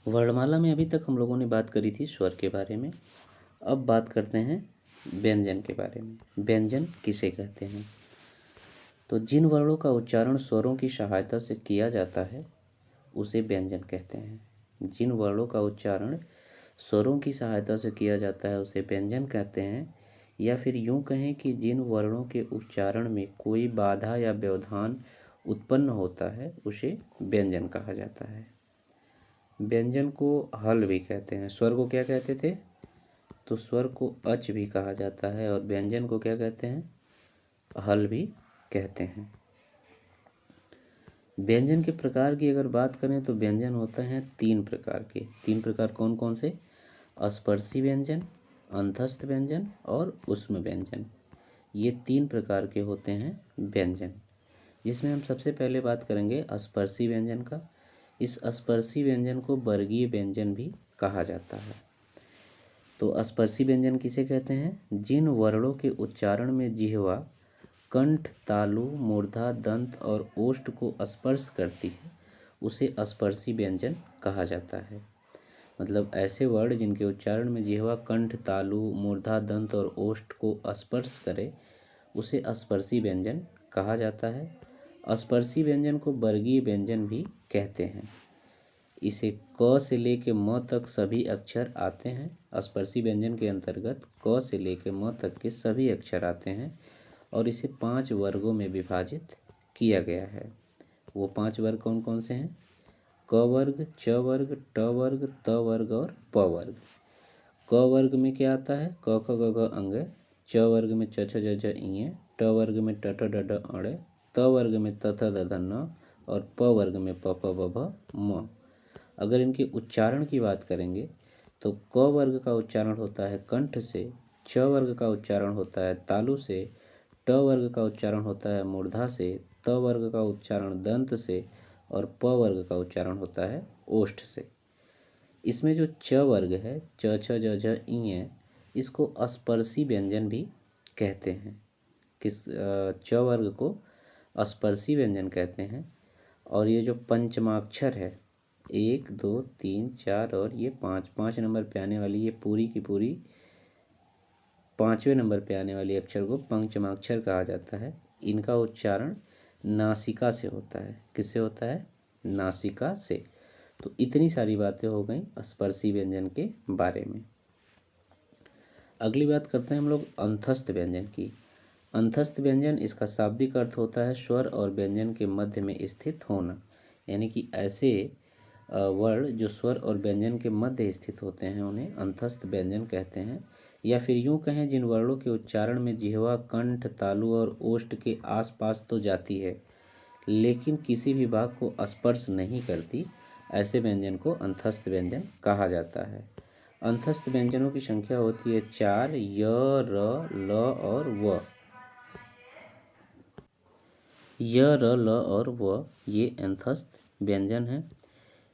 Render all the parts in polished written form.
वर्णमाला में अभी तक हम लोगों ने बात करी थी स्वर के बारे में। अब बात करते हैं व्यंजन के बारे में। व्यंजन किसे कहते हैं? तो जिन वर्णों का उच्चारण स्वरों की सहायता से किया जाता है उसे व्यंजन कहते हैं। जिन वर्णों का उच्चारण स्वरों की सहायता से किया जाता है उसे व्यंजन कहते हैं, या फिर यूं कहें कि जिन वर्णों के उच्चारण में कोई बाधा या व्यवधान उत्पन्न होता है उसे व्यंजन कहा जाता है। व्यंजन को हल भी कहते हैं। स्वर को क्या कहते थे? तो स्वर को अच भी कहा जाता है, और व्यंजन को क्या कहते हैं? हल भी कहते हैं। व्यंजन के प्रकार की अगर बात करें तो व्यंजन होते हैं तीन प्रकार के। तीन प्रकार कौन कौन से? स्पर्शी व्यंजन, अंतस्थ व्यंजन और ऊष्म व्यंजन। ये तीन प्रकार के होते हैं व्यंजन, जिसमें हम सबसे पहले बात करेंगे स्पर्शी व्यंजन का। इस स्पर्शी व्यंजन को वर्गीय व्यंजन भी कहा जाता है। तो स्पर्शी व्यंजन किसे कहते हैं? जिन वर्णों के उच्चारण में जिह्वा कंठ, तालु, मूर्धा, दंत और ओष्ठ को स्पर्श करती है उसे स्पर्शी व्यंजन कहा जाता है। मतलब ऐसे वर्ण जिनके उच्चारण में जिह्वा कंठ, तालु, मूर्धा, दंत और ओष्ठ को स्पर्श करे उसे स्पर्शी व्यंजन कहा जाता है। स्पर्शी व्यंजन को वर्गीय व्यंजन भी कहते हैं। इसे क से लेके म तक सभी अक्षर आते हैं। स्पर्शी व्यंजन के अंतर्गत क से लेके म तक के सभी अक्षर आते हैं, और इसे 5 वर्गों में विभाजित किया गया है। वो 5 वर्ग कौन कौन से हैं? क वर्ग, च वर्ग, ट वर्ग, त वर्ग और प वर्ग। क वर्ग में क्या आता है? क ख ग घ अंग। च वर्ग में च छ ज झ ञ। ट वर्ग में ट ठ ड ढ अण। त वर्ग में त थ द ध न। और प वर्ग में प फ ब भ म। अगर इनके उच्चारण की बात करेंगे तो क वर्ग का उच्चारण होता है कंठ से, च वर्ग का उच्चारण होता है तालु से, ट वर्ग का उच्चारण होता है मूर्धा से, त वर्ग का उच्चारण दंत से, और प वर्ग का उच्चारण होता है ओष्ठ से। इसमें जो च वर्ग है, च छ ज झ ञ, इसको स्पर्शी व्यंजन भी कहते हैं। च वर्ग को स्पर्शी व्यंजन कहते हैं। और ये जो पंचमाक्षर है, 1 2 3 4 और ये 5 नंबर पे आने वाली, ये पूरी की पूरी 5वें नंबर पे आने वाली अक्षर को पंचमाक्षर कहा जाता है। इनका उच्चारण नासिका से होता है। किससे होता है? नासिका से। तो इतनी सारी बातें हो गई स्पर्शी व्यंजन के बारे में। अगली बात करते हैं हम लोग अंतस्थ व्यंजन की। अंतस्थ व्यंजन, इसका शाब्दिक अर्थ होता है स्वर और व्यंजन के मध्य में स्थित होना। यानी कि ऐसे वर्ण जो स्वर और व्यंजन के मध्य स्थित होते हैं उन्हें अंतस्थ व्यंजन कहते हैं। या फिर यूं कहें जिन वर्णों के उच्चारण में जिह्वा कंठ, तालु और ओष्ठ के आसपास तो जाती है लेकिन किसी भी भाग को स्पर्श नहीं करती, ऐसे व्यंजन को अंतस्थ व्यंजन कहा जाता है। अंतस्थ व्यंजनों की संख्या होती है 4, य, र, ल और व। य, र, ल और व ये अंतस्थ व्यंजन हैं।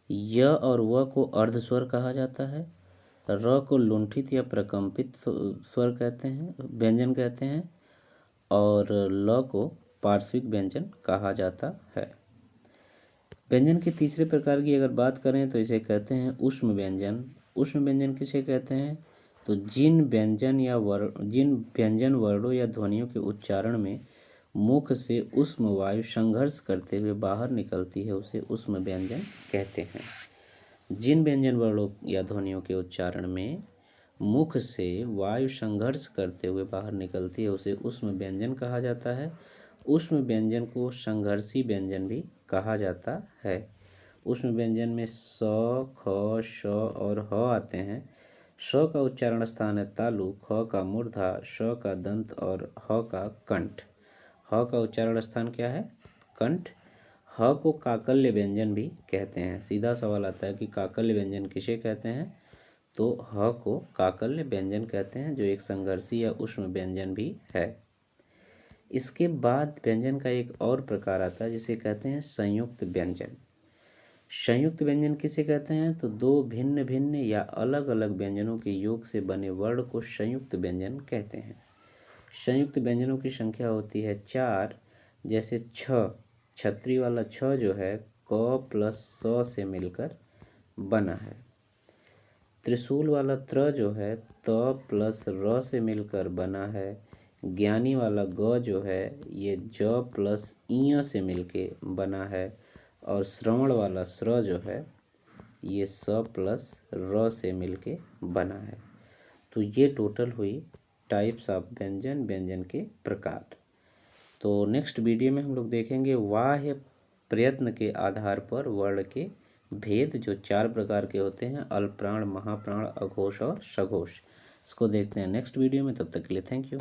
य और व को अर्ध स्वर कहा जाता है। र को लुंठित या प्रकंपित स्वर कहते हैं, व्यंजन कहते हैं। और ल को पार्श्विक व्यंजन कहा जाता है। व्यंजन के तीसरे प्रकार की अगर बात करें तो इसे कहते हैं ऊष्म व्यंजन। ऊष्म व्यंजन किसे कहते हैं? तो जिन व्यंजन वर्णों या ध्वनियों के उच्चारण में मुख से ऊष्म वायु संघर्ष करते हुए बाहर निकलती है उसे ऊष्म व्यंजन कहते हैं। जिन व्यंजन वर्णों या ध्वनियों के उच्चारण में मुख से वायु संघर्ष करते हुए बाहर निकलती है उसे ऊष्म व्यंजन कहा जाता है। ऊष्म व्यंजन को संघर्षी व्यंजन भी कहा जाता है। ऊष्म व्यंजन में स, ख, श और ह आते हैं। स का उच्चारण स्थान है तालु, ख का मूर्धा, श का दंत और ह का कंठ। ह का उच्चारण स्थान क्या है? कंठ। ह को काकल्य व्यंजन भी कहते हैं। सीधा सवाल आता है कि काकल्य व्यंजन किसे कहते हैं? तो ह को काकल्य व्यंजन कहते हैं, जो एक संघर्षी या ऊष्म व्यंजन भी है। इसके बाद व्यंजन का एक और प्रकार आता है जिसे कहते हैं संयुक्त व्यंजन। संयुक्त व्यंजन किसे कहते हैं? तो दो भिन्न भिन्न या अलग अलग व्यंजनों के योग से बने वर्ण को संयुक्त व्यंजन कहते हैं। संयुक्त व्यंजनों की संख्या होती है 4। जैसे छ, छतरी वाला छ जो है क प्लस स से मिलकर बना है। त्रिशूल वाला त्र जो है त प्लस र से मिलकर बना है। ज्ञानी वाला ग जो है ये ज प्लस ईय से मिलके बना है। और श्रवण वाला स्र जो है ये स प्लस र से मिलके बना है। तो ये टोटल हुई टाइप्स ऑफ व्यंजन, व्यंजन के प्रकार। तो नेक्स्ट वीडियो में हम लोग देखेंगे वाह्य प्रयत्न के आधार पर वर्ण के भेद, जो 4 प्रकार के होते हैं, अल्पप्राण, महाप्राण, अघोष और सघोष। इसको देखते हैं नेक्स्ट वीडियो में। तब तक के लिए थैंक यू।